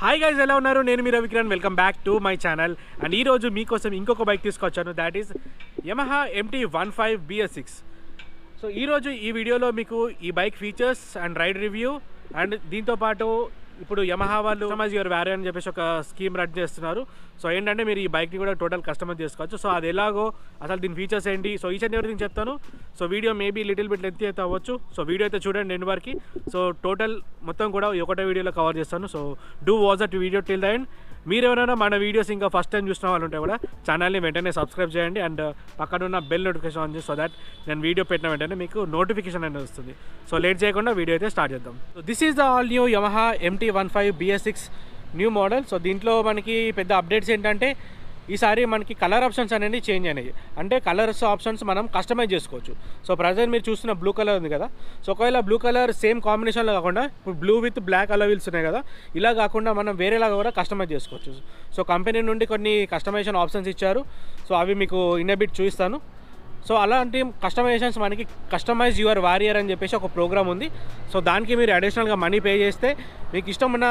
Hi guys, ఎలా ఉన్నారు? నేను మీ Ravikiran. Welcome back to my channel. And ఈరోజు మీకోసం ఇంకొక బైక్ తీసుకొచ్చాను, that is Yamaha MT15 BS6. So ఈరోజు ఈ వీడియోలో మీకు ఈ bike features and ride review and దీంతోపాటు ఇప్పుడు Yamaha వాళ్ళు కస్టమైజ్ యువర్ వేరియర్ అని చెప్పేసి ఒక స్కీమ్ రన్ చేస్తున్నారు. సో ఏంటంటే మీరు ఈ బైక్ని కూడా టోటల్ కస్టమైజ్ చేసుకోవచ్చు. సో అది ఎలాగో, అసలు దీని ఫీచర్స్ ఏంటి, సో ఈచ్ అండ్ ఎవ్రీథింగ్ చెప్తాను. So video maybe little bit length అయితే అవ్వచ్చు. సో వీడియో అయితే చూడండి ఎండ్ వరకు. సో టోటల్ మొత్తం కూడా ఒకటే వీడియోలో కవర్ చేస్తాను. So do watch that video till the end. మీరు ఎవరైనా మన వీడియోస్ ఇంకా ఫస్ట్ టైం చూసిన వాళ్ళు ఉంటే కూడా ఛానల్ని వెంటనే సబ్స్క్రైబ్ చేయండి అండ్ పక్కన ఉన్న బెల్ నోటిఫికేషన్ ఆన్ చేసి, సో దట్ నేను వీడియో పెట్టిన వెంటనే మీకు నోటిఫికేషన్ అనేది వస్తుంది. సో లేట్ చేయకుండా వీడియో అయితే స్టార్ట్ చేద్దాం. So this is the all new Yamaha MT15 BS6 new model. So దీంట్లో మనకి పెద్ద అప్డేట్స్ ఏంటంటే ఈసారి మనకి కలర్ ఆప్షన్స్ అనేది చేంజ్ అయినాయి. అంటే కలర్స్ ఆప్షన్స్ మనం కస్టమైజ్ చేసుకోవచ్చు. సో ప్రజెంట్ మీరు చూస్తున్న బ్లూ కలర్ ఉంది కదా, సో ఒకవేళ బ్లూ కలర్ సేమ్ కాంబినేషన్లో కాకుండా ఇప్పుడు బ్లూ విత్ బ్లాక్ అలవీల్స్ ఉన్నాయి కదా, ఇలా కాకుండా మనం వేరేలాగా కూడా కస్టమైజ్ చేసుకోవచ్చు. సో కంపెనీ నుండి కొన్ని కస్టమైజేషన్ ఆప్షన్స్ ఇచ్చారు. సో అవి మీకు ఇన్ బిట్ చూపిస్తాను. సో అలాంటి కస్టమైజేషన్స్ మనకి కస్టమైజ్ యువర్ వారియర్ అని చెప్పేసి ఒక ప్రోగ్రామ్ ఉంది. సో దానికి మీరు అడిషనల్గా మనీ పే చేస్తే మీకు ఇష్టమైన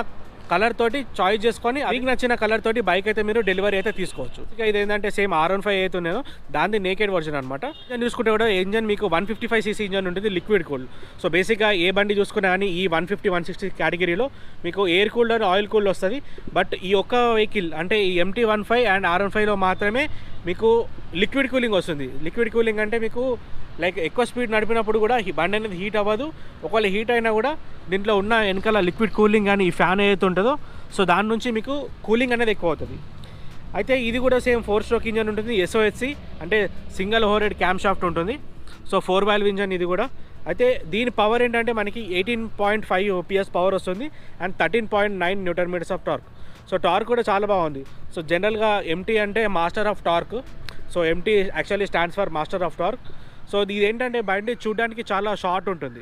కలర్ తోటి చాయిస్ చేసుకొని మీకు నచ్చిన కలర్ తోటి బైక్ అయితే మీరు డెలివరీ అయితే తీసుకోవచ్చు. ఇక ఇది ఏంటంటే సేమ్ R15 అయితే ఉన్నాయో దాని నేకెడ్ వర్షన్ అనమాట. ఇంజన్ చూసుకుంటే కూడా ఇంజన్ మీకు 155cc ఇంజన్ ఉంటుంది, లిక్విడ్ కూల్డ్. సో బేసిక్గా ఏ బండి చూసుకున్నా కానీ ఈ 150, 160 కేటగిరీలో మీకు air cooled and oil cooled వస్తుంది. బట్ ఈ ఒక్క వెహికల్ అంటే ఈ MT15 అండ్ R15లో మాత్రమే మీకు లిక్విడ్ కూలింగ్ వస్తుంది. లిక్విడ్ కూలింగ్ అంటే మీకు లైక్ ఎక్కువ స్పీడ్ నడిపినప్పుడు కూడా ఈ బండి అనేది హీట్ అవ్వదు. ఒకవేళ హీట్ అయినా కూడా దీంట్లో ఉన్న వెనకాల లిక్విడ్ కూలింగ్ కానీ ఈ ఫ్యాన్ ఏదైతే ఉంటుందో సో దాని నుంచి మీకు కూలింగ్ అనేది ఎక్కువ అవుతుంది. అయితే ఇది కూడా సేమ్ 4 స్ట్రోక్ ఇంజన్ ఉంటుంది, SOHC అంటే సింగిల్ ఓవర్హెడ్ క్యామ్ షాఫ్ట్ ఉంటుంది. సో 4 వాల్వ్ ఇంజన్ ఇది కూడా. అయితే దీని పవర్ ఏంటంటే మనకి 18.5 PS పవర్ వస్తుంది and 13.9 Nm of torque. So torque కూడా చాలా బాగుంది. సో జనరల్గా MT అంటే master of torque. So MT actually stands for master of torque. So ఇది ఏంటంటే బండి చూడడానికి చాలా షార్ట్ ఉంటుంది,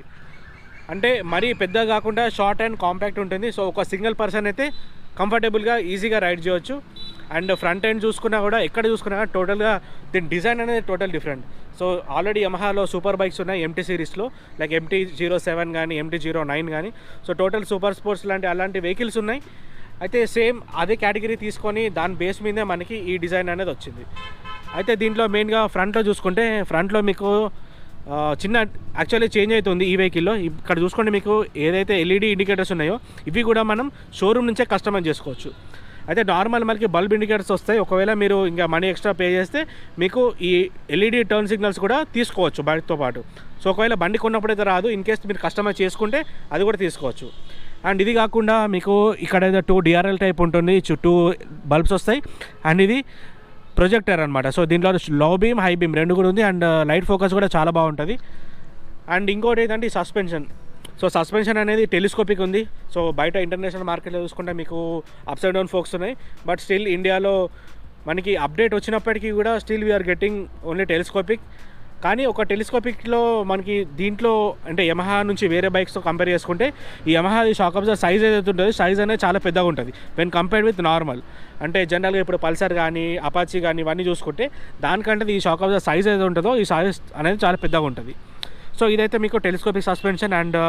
అంటే మరీ పెద్దగా కాకుండా షార్ట్ అండ్ కాంపాక్ట్ ఉంటుంది. సో ఒక సింగిల్ పర్సన్ అయితే కంఫర్టబుల్గా ఈజీగా రైడ్ చేయవచ్చు. అండ్ ఫ్రంట్ ఎండ్ చూసుకున్నా కూడా ఎక్కడ చూసుకున్నా టోటల్గా దీని డిజైన్ అనేది టోటల్ డిఫరెంట్. సో ఆల్రెడీ Yamahaలో సూపర్ బైక్స్ ఉన్నాయి MT సిరీస్లో, లైక్ MT-07 కానీ MT-09 కానీ. సో టోటల్ సూపర్ స్పోర్ట్స్ లాంటి అలాంటి వెహికల్స్ ఉన్నాయి. అయితే సేమ్ అదే కేటగిరీ తీసుకొని దాని బేస్ మీదే మనకి ఈ డిజైన్ అనేది వచ్చింది. అయితే దీంట్లో మెయిన్గా ఫ్రంట్లో చూసుకుంటే ఫ్రంట్లో మీకు చిన్న యాక్చువల్లీ చేంజ్ అవుతుంది ఈ వెహికల్లో. ఇక్కడ చూసుకుంటే మీకు ఏదైతే LED ఇండికేటర్స్ ఉన్నాయో ఇవి కూడా మనం షోరూమ్ నుంచే కస్టమైజ్ చేసుకోవచ్చు. అయితే నార్మల్ మనకి బల్బ్ ఇండికేటర్స్ వస్తాయి. ఒకవేళ మీరు ఇంకా మనీ ఎక్స్ట్రా పే చేస్తే మీకు ఈ LED టర్న్ సిగ్నల్స్ కూడా తీసుకోవచ్చు బైక్తో పాటు. సో ఒకవేళ బండి కొన్నప్పుడైతే రాదు, ఇన్ కేస్ మీరు కస్టమైజ్ చేసుకుంటే అది కూడా తీసుకోవచ్చు. అండ్ ఇది కాకుండా మీకు ఇక్కడ ఏదో 2 DRL టైప్ ఉంటుంది, చుట్టూ బల్బ్స్ వస్తాయి. అండ్ ఇది ప్రొజెక్టర్ అనమాట. సో దీంట్లో లో బీమ్, హై బీమ్ రెండు కూడా ఉంది. అండ్ లైట్ ఫోకస్ కూడా చాలా బాగుంటుంది. అండ్ ఇంకోటి ఏంటంటే ఈ సస్పెన్షన్. సో సస్పెన్షన్ అనేది టెలిస్కోపిక్ ఉంది. సో బయట ఇంటర్నేషనల్ మార్కెట్లో చూసుకుంటే మీకు అప్ సైడ్ డౌన్ ఫోక్స్ ఉన్నాయి. బట్ స్టిల్ ఇండియాలో మనకి అప్డేట్ వచ్చినప్పటికీ కూడా still we're getting only telescopic. కానీ ఒక టెలిస్కోపిక్లో మనకి దీంట్లో అంటే Yamaha నుంచి వేరే బైక్స్తో కంపేర్ చేసుకుంటే ఈ Yamaha షాక్ అబ్జర్వర్ సైజ్ ఏదైతే ఉంటుందో సైజ్ అనేది చాలా పెద్దగా ఉంటుంది వెన్ కంపేర్డ్ విత్ నార్మల్. అంటే జనరల్గా ఇప్పుడు పల్సర్ కానీ అపాచీ కానీ ఇవన్నీ చూసుకుంటే దానికంటే ఈ షాక్ అబ్జర్వర్ సైజ్ ఏదైతే ఉంటుందో ఈ సైజ్ అనేది చాలా పెద్దగా ఉంటుంది. సో ఇదైతే మీకు telescopic suspension. And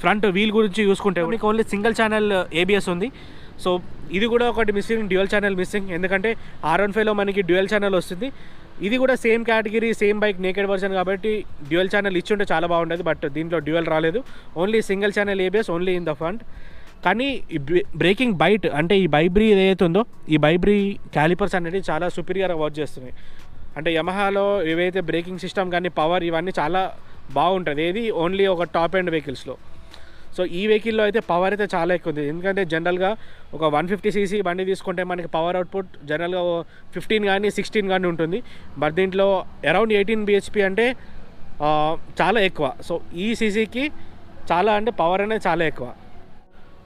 front wheel గురించి చూసుకుంటే మీకు ఓన్లీ సింగిల్ ఛానల్ ABS ఉంది. సో ఇది కూడా ఒకటి మిస్సింగ్, డ్యూయల్ ఛానల్ మిస్సింగ్. ఎందుకంటే R15లో మనకి డ్యూయల్ ఛానల్ వస్తుంది. ఇది కూడా same category, same bike, naked version కాబట్టి డ్యూయల్ ఛానల్ ఇచ్చుంటే చాలా బాగుంటుంది. బట్ దీంట్లో డ్యూయల్ రాలేదు, only single channel ABS only in the front. కానీ ఈ బ్రేకింగ్ బైట్ అంటే ఈ బైబ్రీ ఏదైతే ఉందో ఈ బైబ్రీ క్యాలిపర్స్ అనేది చాలా సుపీరియర్గా వర్క్ చేస్తున్నాయి. అంటే Yamahaలో ఏవైతే బ్రేకింగ్ సిస్టమ్ కానీ పవర్ ఇవన్నీ చాలా బాగుంటుంది, ఏది ఓన్లీ ఒక టాప్ ఎండ్ వెహికల్స్లో. సో ఈ వెహికల్లో అయితే పవర్ అయితే చాలా ఎక్కువ ఉంది. ఎందుకంటే జనరల్గా ఒక 150cc బండి తీసుకుంటే మనకి పవర్ అవుట్పుట్ జనరల్గా 15 కానీ 16 కానీ ఉంటుంది. బట్ దీంట్లో అరౌండ్ 18 bhp అంటే చాలా ఎక్కువ. సో ఈ సీసీకి చాలా అంటే పవర్ అనేది చాలా ఎక్కువ.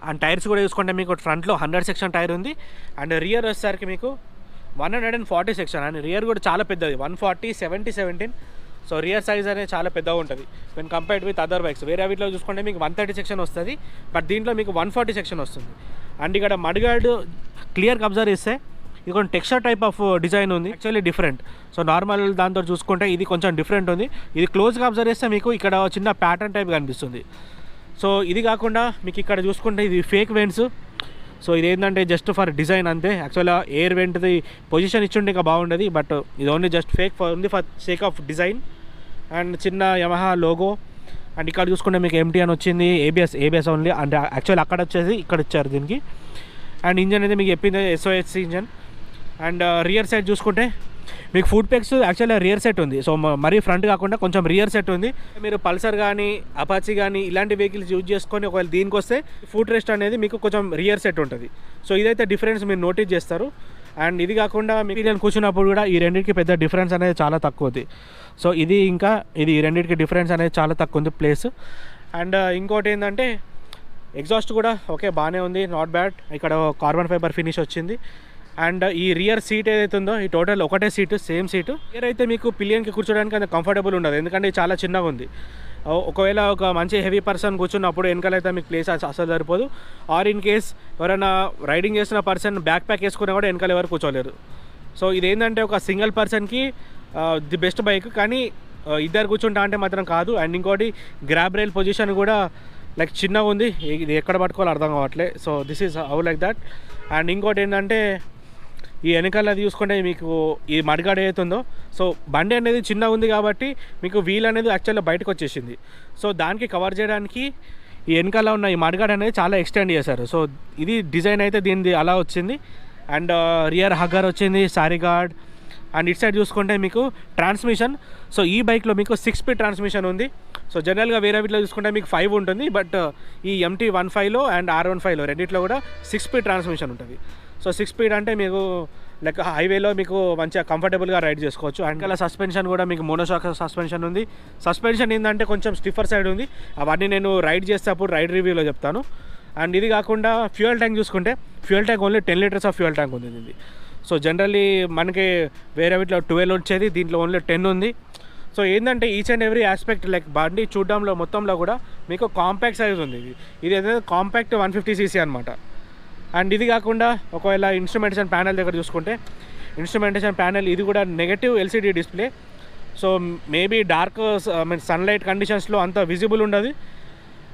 అండ్ టైర్స్ కూడా చూసుకుంటే మీకు ఫ్రంట్లో 100 సెక్షన్ టైర్ ఉంది. అండ్ రియర్ వచ్చేసరికి మీకు 140 సెక్షన్. అండ్ రియర్ కూడా చాలా పెద్దది, 140, 70, 17. సో రియర్ సైజ్ అనేది చాలా పెద్దగా ఉంటుంది when compared with other bikes. వేరే వీటిలో చూసుకుంటే మీకు 130 సెక్షన్ వస్తుంది, బట్ దీంట్లో మీకు 140 సెక్షన్ వస్తుంది. అండ్ ఇక్కడ మడ్గార్డ్ క్లియర్గా అబ్జర్వ్ చేస్తే ఇది కొంచెం టెక్స్చర్ టైప్ ఆఫ్ డిజైన్ ఉంది, యాక్చువల్లీ డిఫరెంట్. సో నార్మల్ దాంతో చూసుకుంటే ఇది కొంచెం డిఫరెంట్ ఉంది. ఇది క్లోజ్గా అబ్జర్వ్ చేస్తే మీకు ఇక్కడ చిన్న ప్యాటర్న్ టైప్ కనిపిస్తుంది. సో ఇది కాకుండా మీకు ఇక్కడ చూసుకుంటే ఇది ఫేక్ వెంట్స్. సో ఇదేంటంటే జస్ట్ ఫర్ డిజైన్ అంతే. యాక్చువల్గా ఎయిర్ వెంట్ది పొజిషన్ ఇచ్చుంటే ఇంకా బాగుండేది, బట్ ఇది only just only for sake of design. And చిన్న యమహా లోగో. అండ్ ఇక్కడ చూసుకుంటే మీకు MT అని వచ్చింది, ఏబిఎస్ ఓన్లీ. అంటే యాక్చువల్ అక్కడ వచ్చేసి ఇక్కడ ఇచ్చారు దీనికి. అండ్ ఇంజన్ అయితే మీకు చెప్పింది SOHC engine. And rear side చూసుకుంటే మీకు ఫుడ్ పెక్స్ యాక్చువల్గా రియర్ సెట్ ఉంది. సో మరీ ఫ్రంట్ కాకుండా కొంచెం రియర్ సెట్ ఉంది. మీరు పల్సర్ కానీ అపాచీ కానీ ఇలాంటి వెహికల్స్ యూజ్ చేసుకొని ఒకవేళ దీనికి వస్తే ఫుడ్ రెస్ట్ అనేది మీకు కొంచెం రియర్ సెట్ ఉంటుంది. సో ఇదైతే డిఫరెన్స్ మీరు నోటీస్ చేస్తారు. అండ్ ఇది కాకుండా మీకు నేను కూర్చున్నప్పుడు కూడా ఈ రెండింటికి పెద్ద డిఫరెన్స్ అనేది చాలా తక్కువ ఉంది. సో ఇది ఇంకా ఇది ఈ రెండింటికి డిఫరెన్స్ అనేది చాలా తక్కువ ఉంది ప్లేస్. అండ్ ఇంకోటి ఏంటంటే ఎగ్జాస్ట్ కూడా ఓకే బాగానే ఉంది, నాట్ బ్యాడ్. ఇక్కడ కార్బన్ ఫైబర్ ఫినిష్ వచ్చింది. అండ్ ఈ రియర్ సీట్ ఏదైతే ఉందో ఈ టోటల్ ఒకటే సీటు, సేమ్ సీటు. రియర్ అయితే మీకు పిలియన్కి కూర్చోడానికి అంత కంఫర్టబుల్ ఉండదు, ఎందుకంటే చాలా చిన్నగా ఉంది. ఒకవేళ ఒక మంచి హెవీ పర్సన్ కూర్చున్నప్పుడు వెనకాలైతే మీకు ప్లేస్ అసలు సరిపోదు. ఆర్ ఇన్ కేస్ ఎవరైనా రైడింగ్ చేసిన పర్సన్ బ్యాక్ ప్యాక్ వేసుకున్నా కూడా వెనకాల ఎవరు కూర్చోలేరు. సో ఇదేంటంటే ఒక సింగిల్ పర్సన్కి ది బెస్ట్ బైక్, కానీ ఇద్దరు కూర్చుంటా అంటే మాత్రం కాదు. అండ్ ఇంకోటి గ్రాబ్ రైల్ పొజిషన్ కూడా లైక్ చిన్నగా ఉంది, ఇది ఎక్కడ పట్టుకోవాలో అర్థం కావట్లే. So this is how like that. And ఇంకోటి ఏంటంటే ఈ వెనకాల చూసుకుంటే మీకు ఈ మడిగాడ అవుతుందో, సో బండి అనేది చిన్నగా ఉంది కాబట్టి మీకు వీల్ అనేది యాక్చువల్గా బయటకు వచ్చేసింది. సో దానికి కవర్ చేయడానికి ఈ వెనకాల ఉన్న ఈ మడిగాడ అనేది చాలా ఎక్స్టెండ్ చేశారు. సో ఇది డిజైన్ అయితే దీనిది అలా వచ్చింది. అండ్ రియర్ హగ్గర్ వచ్చింది, సారీ గార్డ్. అండ్ ఇటు సైడ్ చూసుకుంటే మీకు ట్రాన్స్మిషన్. సో ఈ బైక్లో మీకు 6 స్పీడ్ ట్రాన్స్మిషన్ ఉంది. సో జనరల్గా వేరే వీటిలో చూసుకుంటే మీకు 5 ఉంటుంది, బట్ ఈ MT-15లో అండ్ R15లో రెండిట్లో కూడా 6 స్పీడ్ ట్రాన్స్మిషన్ ఉంటుంది. సో 6 స్పీడ్ అంటే మీకు లైక్ హైవేలో మీకు మంచిగా కంఫర్టబుల్గా రైడ్ చేసుకోవచ్చు. అండ్ అలా సస్పెన్షన్ కూడా మీకు మోనోషాక్ సస్పెన్షన్ ఉంది. సస్పెన్షన్ ఏంటంటే కొంచెం స్టిఫర్ సైడ్ ఉంది, అవన్నీ నేను రైడ్ చేసేటప్పుడు రైడ్ రివ్యూలో చెప్తాను. అండ్ ఇది కాకుండా ఫ్యూయల్ ట్యాంక్ చూసుకుంటే fuel tank only 10 litres of fuel tank ఉంది ఇది. సో జనరల్లీ మనకి వేరే వీటిలో 12 వచ్చేది, దీంట్లో ఓన్లీ 10 ఉంది. సో ఏంటంటే each and every aspect like బండి చూడడంలో మొత్తంలో కూడా మీకు కాంపాక్ట్ సైజ్ ఉంది. ఇది ఏదైతే కాంపాక్ట్ 150cc అనమాట. అండ్ ఇది కాకుండా ఒకవేళ ఇన్స్ట్రుమెంటేషన్ ప్యానెల్ దగ్గర చూసుకుంటే ఇన్స్ట్రుమెంటేషన్ ప్యానెల్ ఇది కూడా negative LCD display. So maybe dark sunlight కండిషన్స్లో అంత విజిబుల్ ఉండదు.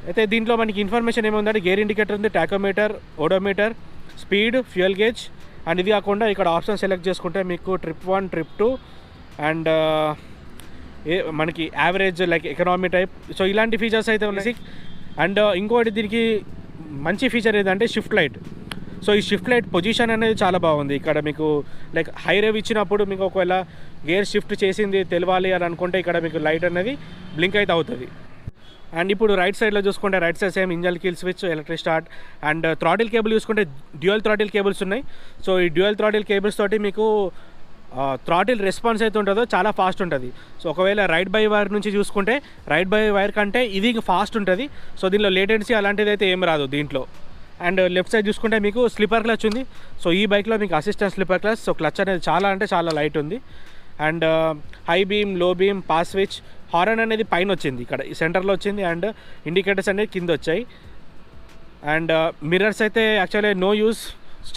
అయితే దీంట్లో మనకి ఇన్ఫర్మేషన్ ఏముందంటే గేర్ ఇండికేటర్ ఉంది, tachometer, odometer, speed, fuel gauge. And ఇది కాకుండా ఇక్కడ ఆప్షన్ సెలెక్ట్ చేసుకుంటే మీకు ట్రిప్ 1, ట్రిప్ 2 అండ్ మనకి average like economy type. So ఇలాంటి ఫీచర్స్ అయితే ఉన్నాయి. అండ్ ఇంకోటి దీనికి మంచి ఫీచర్ ఏంటంటే షిఫ్ట్ లైట్. సో ఈ షిఫ్ట్ లైట్ పొజిషన్ అనేది చాలా బాగుంది. ఇక్కడ మీకు లైక్ హై రేవ్ ఇచ్చినప్పుడు మీకు ఒకవేళ గేర్ షిఫ్ట్ చేసింది తెలియాలి అని అనుకుంటే ఇక్కడ మీకు లైట్ అనేది బ్లింక్ అయితే అవుతుంది. అండ్ ఇప్పుడు రైట్ సైడ్లో చూసుకుంటే right side same engine kill switch, electric start. And throttle cable చూసుకుంటే డ్యూయల్ థ్రాటిల్ కేబుల్స్ ఉన్నాయి. సో ఈ డ్యూయల్ థ్రాటిల్ కేబుల్స్ తోటి మీకు థ్రాటిల్ రెస్పాన్స్ అయితే ఉంటుందో చాలా ఫాస్ట్ ఉంటుంది. సో ఒకవేళ రైడ్ బై వైర్ నుంచి చూసుకుంటే రైడ్ బై వైర్ కంటే ఇది ఫాస్ట్ ఉంటుంది. సో దీనిలో లేటెన్సీ అలాంటిది అయితే ఏం రాదు దీంట్లో. అండ్ లెఫ్ట్ సైడ్ చూసుకుంటే మీకు స్లిప్పర్ క్లచ్ ఉంది. సో ఈ బైక్లో మీకు assistant slipper clutch. So clutch అనేది చాలా అంటే చాలా లైట్ ఉంది. అండ్ హై బీమ్, లో బీమ్, పాస్ స్విచ్, హారన్ అనేది పైన వచ్చింది, ఇక్కడ ఈ సెంటర్లో వచ్చింది. అండ్ ఇండికేటర్స్ అనేది కింద వచ్చాయి. అండ్ మిర్రర్స్ అయితే యాక్చువల్లీ నో యూస్,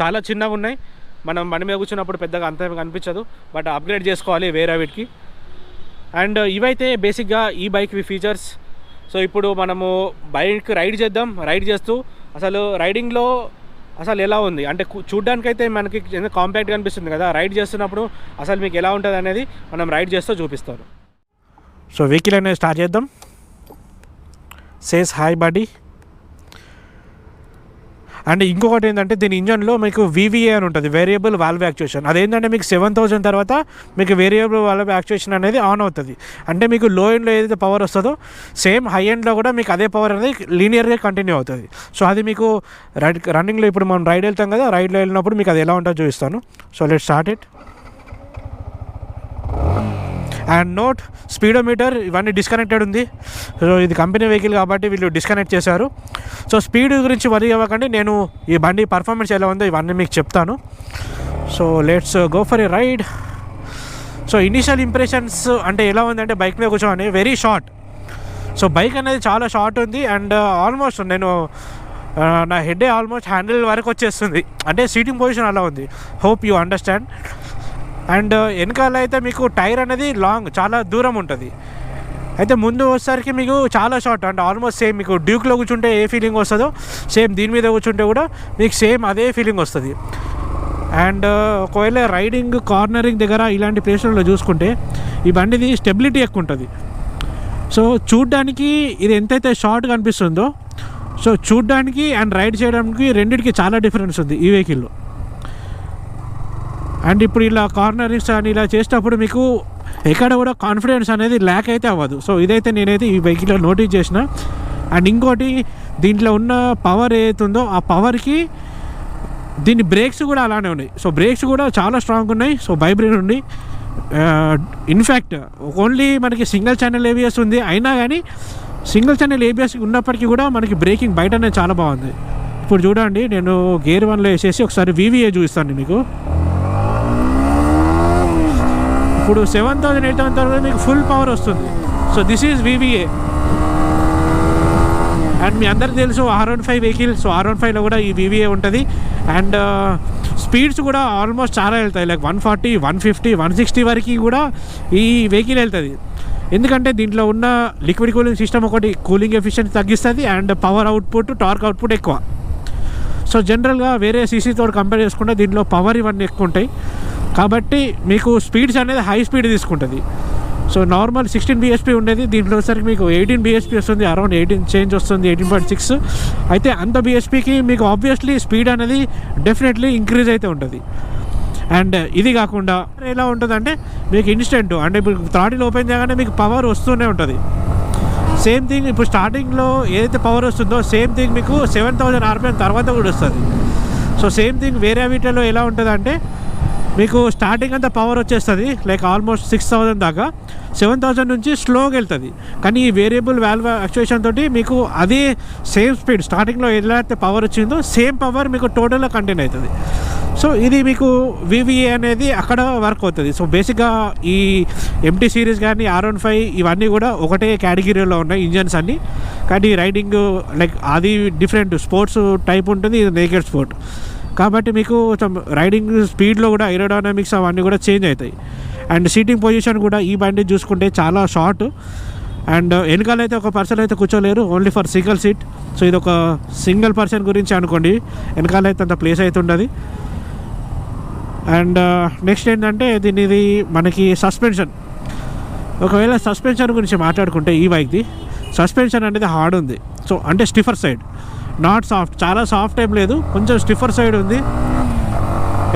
చాలా చిన్నగా ఉన్నాయి. మనం బండి మీద కూర్చున్నప్పుడు పెద్దగా అంత కనిపించదు, బట్ అప్గ్రేడ్ చేసుకోవాలి వేరే వీటికి. అండ్ ఇవైతే బేసిక్గా ఈ బైక్ ఫీచర్స్. సో ఇప్పుడు మనము బైక్ రైడ్ చేద్దాం. రైడ్ చేస్తూ అసలు రైడింగ్లో అసలు ఎలా ఉంది అంటే చూడ్డానికైతే మనకి కాంపాక్ట్గా అనిపిస్తుంది కదా, రైడ్ చేస్తున్నప్పుడు అసలు మీకు ఎలా ఉంటుంది అనేది మనం రైడ్ చేస్తూ చూపిస్తాను. సో వెహికల్ అనేది స్టార్ట్ చేద్దాం. Says hi body. అండ్ ఇంకొకటి ఏంటంటే దీని ఇంజన్లో మీకు VVA అని ఉంటుంది, వేరియబుల్ వాల్వ్ యాక్చుయేషన్. అదేంటంటే మీకు 7000 తర్వాత మీకు వేరియబుల్ వాల్వ్ యాక్చుయేషన్ అనేది ఆన్ అవుతుంది. అంటే మీకు లో ఎండ్లో ఏదైతే పవర్ వస్తుందో సేమ్ హై ఎండ్లో కూడా మీకు అదే పవర్ అనేది లీనియర్గా కంటిన్యూ అవుతుంది. సో అది మీకు రన్నింగ్లో ఇప్పుడు మనం రైడ్ వెళ్తాం కదా, రైడ్లో వెళ్ళినప్పుడు మీకు అది ఎలా ఉంటుందో చూపిస్తాను. So let's start it. And note speedometer ఇవన్నీ డిస్కనెక్టెడ్ ఉంది. సో ఇది కంపెనీ వెహికల్ కాబట్టి వీళ్ళు డిస్కనెక్ట్ చేశారు. సో స్పీడ్ గురించి వరీ అవ్వకండి, నేను ఈ బండి పర్ఫార్మెన్స్ ఎలా ఉందో ఇవన్నీ మీకు చెప్తాను. So let's go for a ride. So initial impressions అంటే ఎలా ఉందంటే బైక్ మీద కూర్చోని వెరీ షార్ట్. సో బైక్ అనేది చాలా షార్ట్ ఉంది. అండ్ ఆల్మోస్ట్ నేను నా హెడ్ ఆల్మోస్ట్ హ్యాండిల్ వరకు వచ్చేస్తుంది, అంటే సీటింగ్ పొజిషన్ అలా ఉంది. Hope you understand. అండ్ వెనకాల అయితే మీకు టైర్ అనేది లాంగ్ చాలా దూరం ఉంటుంది. అయితే ముందు వచ్చేసరికి మీకు చాలా షార్ట్, అంటే ఆల్మోస్ట్ సేమ్ మీకు డ్యూక్లో కూర్చుంటే ఏ ఫీలింగ్ వస్తుందో సేమ్ దీని మీద కూర్చుంటే కూడా మీకు సేమ్ అదే ఫీలింగ్ వస్తుంది. అండ్ ఒకవేళ రైడింగ్ కార్నరింగ్ దగ్గర ఇలాంటి ప్లేస్లలో చూసుకుంటే ఈ బండిది స్టెబిలిటీ ఎక్కువ ఉంటుంది. సో చూడ్డానికి ఇది ఎంతైతే షార్ట్గా అనిపిస్తుందో, సో చూడ్డానికి అండ్ రైడ్ చేయడానికి రెండింటికి చాలా డిఫరెన్స్ ఉంది ఈ వెహికల్లో. అండ్ ఇప్పుడు ఇలా కార్నరింగ్స్ అని ఇలా చేసేటప్పుడు మీకు ఎక్కడ కూడా కాన్ఫిడెన్స్ అనేది ల్యాక్ అయితే అవ్వదు. సో ఇదైతే నేనైతే ఈ వెహికల్లో నోటీస్ చేసిన. అండ్ ఇంకోటి, దీంట్లో ఉన్న పవర్ ఏదైతుందో ఆ పవర్కి దీని బ్రేక్స్ కూడా అలానే ఉన్నాయి. సో బ్రేక్స్ కూడా చాలా స్ట్రాంగ్ ఉన్నాయి. సో వైబ్రేట్ ఉంది. ఇన్ఫ్యాక్ట్ ఓన్లీ మనకి సింగిల్ ఛానల్ ఏబిఎస్ ఉంది, అయినా కానీ సింగిల్ ఛానల్ ఏబిఎస్ ఉన్నప్పటికీ కూడా మనకి బ్రేకింగ్ బయటనే చాలా బాగుంది. ఇప్పుడు చూడండి, నేను గేర్ 1లో వేసేసి ఒకసారి VVA చూపిస్తాను మీకు. ఇప్పుడు 7000 8000 తర్వాత మీకు ఫుల్ పవర్ వస్తుంది. So this is VVA. And మీ అందరికీ తెలుసు R15 వెహికల్. సో R15లో కూడా ఈ VVA ఉంటుంది. అండ్ స్పీడ్స్ కూడా ఆల్మోస్ట్ చాలా వెళ్తాయి, లైక్ 140 150 160 వరకు కూడా ఈ వెహికల్ వెళ్తుంది. ఎందుకంటే దీంట్లో ఉన్న లిక్విడ్ కూలింగ్ సిస్టమ్ ఒకటి కూలింగ్ ఎఫిషియన్సీ తగ్గిస్తుంది. And power output, torque output ఎక్కువ. సో జనరల్గా వేరే సీసీతో కంపేర్ చేసుకుంటే దీంట్లో పవర్ ఇవన్నీ ఎక్కువ ఉంటాయి కాబట్టి మీకు స్పీడ్స్ అనేది హై స్పీడ్ తీసుకుంటుంది. సో నార్మల్ 16 bhp ఉండేది, దీంట్లో వచ్చేసరికి మీకు 18 bhp వస్తుంది, అరౌండ్ 18 చేంజ్ వస్తుంది, 18.6. అయితే అంత bhpకి మీకు ఆబ్వియస్లీ స్పీడ్ అనేది డెఫినెట్లీ ఇంక్రీజ్ అయితే ఉంటుంది. అండ్ ఇది కాకుండా ఎలా ఉంటుందంటే మీకు ఇన్స్టెంట్, అంటే ఇప్పుడు థ్రాటిల్ ఓపెన్ చేయగానే మీకు పవర్ వస్తూనే ఉంటుంది. సేమ్ థింగ్ ఇప్పుడు స్టార్టింగ్లో ఏదైతే పవర్ వస్తుందో సేమ్ థింగ్ మీకు 7000 RPM తర్వాత కూడా వస్తుంది. సో సేమ్ థింగ్ వేరే వీటిలో ఎలా ఉంటుందంటే మీకు స్టార్టింగ్ అంతా పవర్ వచ్చేస్తుంది, లైక్ ఆల్మోస్ట్ 6000 దాకా. 7000 నుంచి స్లోగా వెళ్తుంది. కానీ ఈ వేరియబుల్ వాల్వ్ యాక్చుయేషన్ తోటి మీకు అదే సేమ్ స్పీడ్ స్టార్టింగ్లో ఎలా అయితే పవర్ వచ్చిందో సేమ్ పవర్ మీకు టోటల్గా కంటైన్ అవుతుంది. సో ఇది మీకు VVA అనేది అక్కడ వర్క్ అవుతుంది. సో బేసిక్గా ఈ MT సిరీస్ కానీ R15 ఇవన్నీ కూడా ఒకటే కేటగిరీలో ఉన్నాయి ఇంజన్స్ అన్నీ. కానీ రైడింగ్ లైక్ అది డిఫరెంట్ స్పోర్ట్స్ టైప్ ఉంటుంది, ఇది నేకెడ్ స్పోర్ట్ కాబట్టి మీకు రైడింగ్ స్పీడ్లో కూడా ఏరోడైనమిక్స్ అవన్నీ కూడా చేంజ్ అవుతాయి. అండ్ సీటింగ్ పొజిషన్ కూడా ఈ బండి చూసుకుంటే చాలా షార్ట్. అండ్ వెనకాలైతే ఒక పర్సన్ అయితే కూర్చోలేరు, only for single seat. So ఇది ఒక సింగిల్ పర్సన్ గురించి అనుకోండి, వెనకాలైతే అంత ప్లేస్ అయితే ఉండదు. అండ్ నెక్స్ట్ ఏంటంటే దీనిది మనకి సస్పెన్షన్. ఒకవేళ సస్పెన్షన్ గురించి మాట్లాడుకుంటే ఈ బైక్ది సస్పెన్షన్ అనేది హార్డ్ ఉంది. సో అంటే స్టిఫర్ సైడ్, నాట్ సాఫ్ట్. చాలా సాఫ్ట్ ఏం లేదు, కొంచెం స్టిఫర్ సైడ్ ఉంది.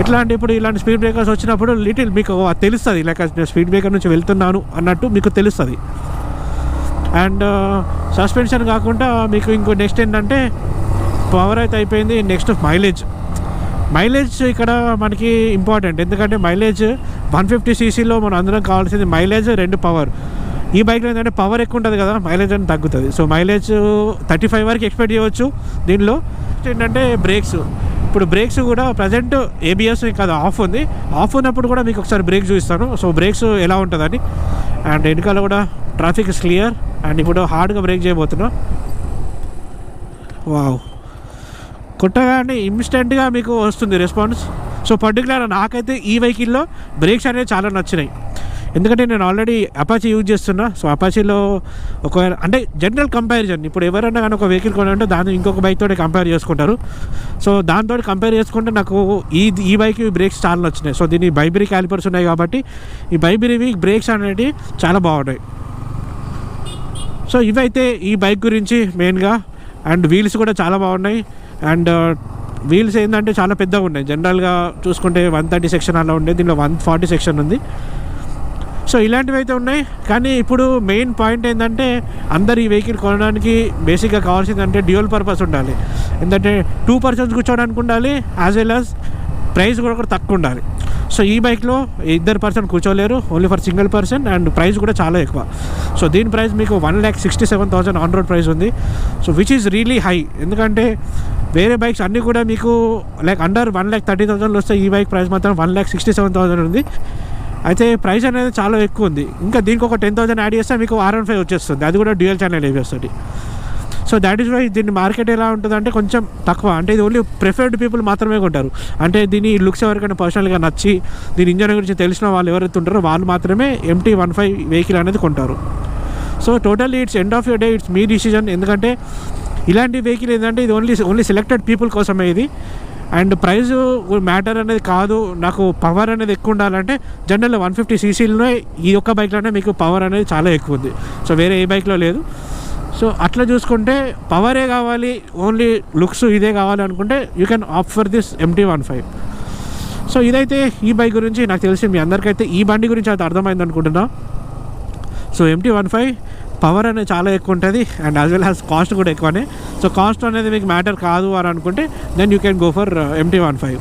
ఎట్లా అంటే ఇప్పుడు ఇలాంటి స్పీడ్ బ్రేకర్స్ వచ్చినప్పుడు లిటిల్ మీకు తెలుస్తుంది, లైక్ నేను స్పీడ్ బ్రేకర్ నుంచి వెళ్తున్నాను అన్నట్టు మీకు తెలుస్తుంది. అండ్ సస్పెన్షన్ కాకుండా మీకు ఇంకో నెక్స్ట్ ఏంటంటే పవర్ అయితే అయిపోయింది. నెక్స్ట్ మైలేజ్ ఇక్కడ మనకి ఇంపార్టెంట్. ఎందుకంటే మైలేజ్ 150cc మనం అందరం కావాల్సింది మైలేజ్, 2 పవర్. ఈ బైక్లో ఏంటంటే పవర్ ఎక్కువ ఉంటుంది కదా, మైలేజ్ అని తగ్గుతుంది. సో మైలేజ్ 35 వరకు ఎక్స్పెక్ట్ చేయవచ్చు. దీనిలో ఏంటంటే బ్రేక్స్, ఇప్పుడు బ్రేక్స్ కూడా ప్రజెంట్ ABS కాదు ఆఫ్ ఉంది. ఆఫ్ ఉన్నప్పుడు కూడా మీకు ఒకసారి బ్రేక్ చూపిస్తాను. సో బ్రేక్స్ ఎలా ఉంటుందని. అండ్ వెనకాల కూడా ట్రాఫిక్ ఇస్ క్లియర్. అండ్ ఇప్పుడు హార్డ్గా బ్రేక్ చేయబోతున్నా. వావ్, కొట్టగానే ఇన్స్టెంట్గా మీకు వస్తుంది రెస్పాన్స్. సో పర్టికులర్ నాకైతే ఈ వెహికల్లో బ్రేక్స్ అనేవి చాలా నచ్చినాయి. ఎందుకంటే నేను ఆల్రెడీ అపాచీ యూజ్ చేస్తున్నా. సో అపాచీలో ఒక అంటే జనరల్ కంపారిజన్, ఇప్పుడు ఎవరైనా కానీ ఒక వెహికల్ కొనాలంటే దాన్ని ఇంకొక బైక్ తోటి కంపేర్ చేసుకుంటారు. సో దాంతో కంపేర్ చేసుకుంటే నాకు ఈ బైక్ బ్రేక్స్ చాలా నచ్చినాయి. సో దీని బైబరీ క్యాలిపర్స్ ఉన్నాయి కాబట్టి ఈ బైబరీవి బ్రేక్స్ అనేవి చాలా బాగున్నాయి. సో ఇవైతే ఈ బైక్ గురించి మెయిన్గా. అండ్ వీల్స్ కూడా చాలా బాగున్నాయి. అండ్ వీల్స్ ఏంటంటే చాలా పెద్దగా ఉన్నాయి. జనరల్గా చూసుకుంటే 130 సెక్షన్ అలా ఉండే, దీనిలో 140 సెక్షన్ ఉంది. సో ఇలాంటివి అయితే ఉన్నాయి. కానీ ఇప్పుడు మెయిన్ పాయింట్ ఏంటంటే అందరు ఈ వెహికల్ కొనడానికి బేసిక్గా కావాల్సిందంటే డ్యూయల్ పర్పస్ ఉండాలి. ఎందుకంటే 2 పర్సన్స్ కూర్చోడానికి ఉండాలి, యాజ్ వెల్ యాజ్ ప్రైస్ కూడా తక్కువ ఉండాలి. సో ఈ బైక్లో 2 పర్సన్ కూర్చోలేరు, only for single person. And price కూడా చాలా ఎక్కువ. సో దీని ప్రైస్ మీకు 1,67,000 ఆన్ రోడ్ ప్రైస్ ఉంది. So which is really high. ఎందుకంటే వేరే బైక్స్ అన్నీ కూడా మీకు లైక్ అండర్ 1,30,000 వస్తే ఈ బైక్ ప్రైస్ మాత్రం 1,67,000 ఉంది. అయితే ప్రైస్ అనేది చాలా ఎక్కువ ఉంది. ఇంకా దీనికి ఒక 10,000 యాడ్ చేస్తే మీకు R15 వచ్చేస్తుంది, అది కూడా డ్యూయల్ ఛానల్ ABS తోటి. సో దాట్ ఈస్ వై దీని మార్కెట్ ఎలా ఉంటుందంటే కొంచెం తక్కువ. అంటే ఇది ఓన్లీ ప్రిఫర్డ్ పీపుల్ మాత్రమే కొంటారు. అంటే దీని లుక్స్ ఎవరికైనా పర్సనల్గా నచ్చి దీని ఇంజన్ గురించి తెలిసిన వాళ్ళు ఎవరైతే ఉంటారో వాళ్ళు మాత్రమే MT15 వెహికల్ అనేది కొంటారు. So totally it's end of your day, it's మీ డిసిజన్. ఎందుకంటే ఇలాంటి వెహికల్ ఏంటంటే ఇది ఓన్లీ సెలెక్టెడ్ పీపుల్ కోసమే ఇది. అండ్ ప్రైస్ మ్యాటర్ అనేది కాదు, నాకు పవర్ అనేది ఎక్కువ ఉండాలంటే జనరల్ 150 cc ఈ ఒక్క బైక్లోనే మీకు పవర్ అనేది చాలా ఎక్కువ ఉంది. సో వేరే ఏ బైక్లో లేదు. సో అట్లా చూసుకుంటే పవరే కావాలి, ఓన్లీ లుక్స్ ఇదే కావాలి అనుకుంటే you can opt for this MT-15. So ఇదైతే ఈ బైక్ గురించి నాకు తెలిసి మీ అందరికైతే ఈ బండి గురించి అయితే అర్థమైంది అనుకుంటున్నా. సో MT-15 పవర్ అనేది చాలా ఎక్కువ ఉంటుంది and as well as cost కూడా ఎక్కువనే. సో కాస్ట్ అనేది మీకు మ్యాటర్ కాదు అని అనుకుంటే then you can go for MT-15.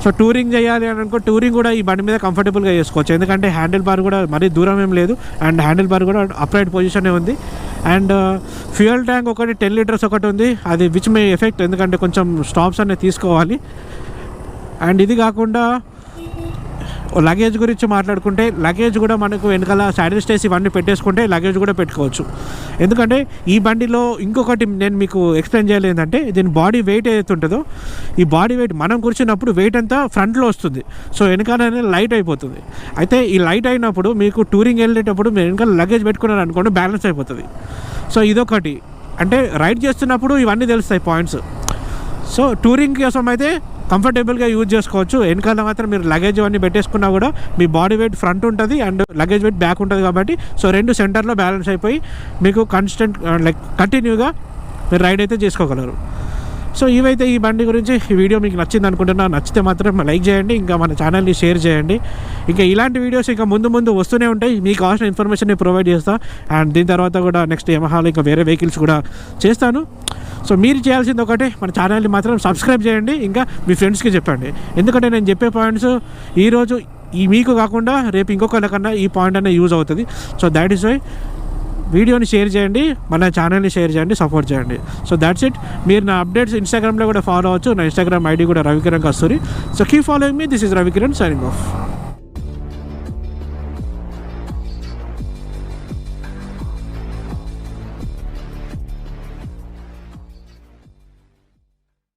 So touring చేయాలి అని అనుకో, టూరింగ్ కూడా ఈ బండి మీద కంఫర్టబుల్గా చేసుకోవచ్చు. ఎందుకంటే హ్యాండిల్ బార్ కూడా మరీ దూరం ఏం లేదు అండ్ హ్యాండిల్ బార్ కూడా అప్రైట్ పొజిషనే ఉంది. అండ్ ఫ్యూయల్ ట్యాంక్ ఒకటి 10 liters ఒకటి ఉంది, అది విచ్ మే ఎఫెక్ట్, ఎందుకంటే కొంచెం స్టాప్స్ అనేది తీసుకోవాలి. అండ్ ఇది కాకుండా లగేజ్ గురించి మాట్లాడుకుంటే లగేజ్ కూడా మనకు వెనకాల సాడిల్ స్టేస్ ఇవన్నీ పెట్టేసుకుంటే లగేజ్ కూడా పెట్టుకోవచ్చు. ఎందుకంటే ఈ బండిలో ఇంకొకటి నేను మీకు ఎక్స్ప్లెయిన్ చేయాలి ఏంటంటే, దీని బాడీ వెయిట్ ఏదైతే ఉంటుందో ఈ బాడీ వెయిట్ మనం కూర్చున్నప్పుడు వెయిట్ అంతా ఫ్రంట్లో వస్తుంది. సో వెనకాల లైట్ అయిపోతుంది. అయితే ఈ లైట్ అయినప్పుడు మీకు టూరింగ్ వెళ్ళేటప్పుడు మీరు వెనకాల లగేజ్ పెట్టుకున్నారు అనుకోండి, బ్యాలెన్స్ అయిపోతుంది. సో ఇదొకటి, అంటే రైడ్ చేస్తున్నప్పుడు ఇవన్నీ తెలుస్తాయి పాయింట్స్. సో టూరింగ్ కోసం అయితే కంఫర్టబుల్గా యూజ్ చేసుకోవచ్చు. వెనకాల మాత్రం మీరు లగేజ్ అన్నీ పెట్టేసుకున్నా కూడా మీ బాడీ వెయిట్ ఫ్రంట్ ఉంటుంది అండ్ లగేజ్ వెయిట్ బ్యాక్ ఉంటుంది కాబట్టి సో రెండు సెంటర్లో బ్యాలెన్స్ అయిపోయి మీకు కంటిన్యూగా మీరు రైడ్ అయితే చేసుకోగలరు. సో ఇవైతే ఈ బండి గురించి ఈ వీడియో మీకు నచ్చింది అనుకుంటున్నా. నచ్చితే మాత్రం లైక్ చేయండి, ఇంకా మన ఛానల్ని షేర్ చేయండి. ఇంకా ఇలాంటి వీడియోస్ ఇంకా ముందు వస్తూనే ఉంటాయి. మీకు కావాల్సిన ఇన్ఫర్మేషన్ ప్రొవైడ్ చేస్తాను. అండ్ దీని తర్వాత కూడా నెక్స్ట్ యమహాలో ఇంకా వేరే వెహికల్స్ కూడా చేస్తాను. సో మీరు చేయాల్సింది ఒకటే, మన ఛానల్ని మాత్రం సబ్స్క్రైబ్ చేయండి, ఇంకా మీ ఫ్రెండ్స్కి చెప్పండి. ఎందుకంటే నేను చెప్పే పాయింట్స్ ఈరోజు మీకు కాకుండా రేపు ఇంకొకరికన్నా ఈ పాయింట్ అనేది యూజ్ అవుతుంది. సో దాట్ ఈస్ వై వీడియోని షేర్ చేయండి, మన ఛానల్ని షేర్ చేయండి, సపోర్ట్ చేయండి. So that's it. మీరు నా అప్డేట్స్ ఇన్స్టాగ్రామ్లో కూడా ఫాలో అవ్వచ్చు. నా ఇన్స్టాగ్రామ్ ఐడి కూడా Ravikiran Kasturi. So keep following me. This is Ravikiran signing of.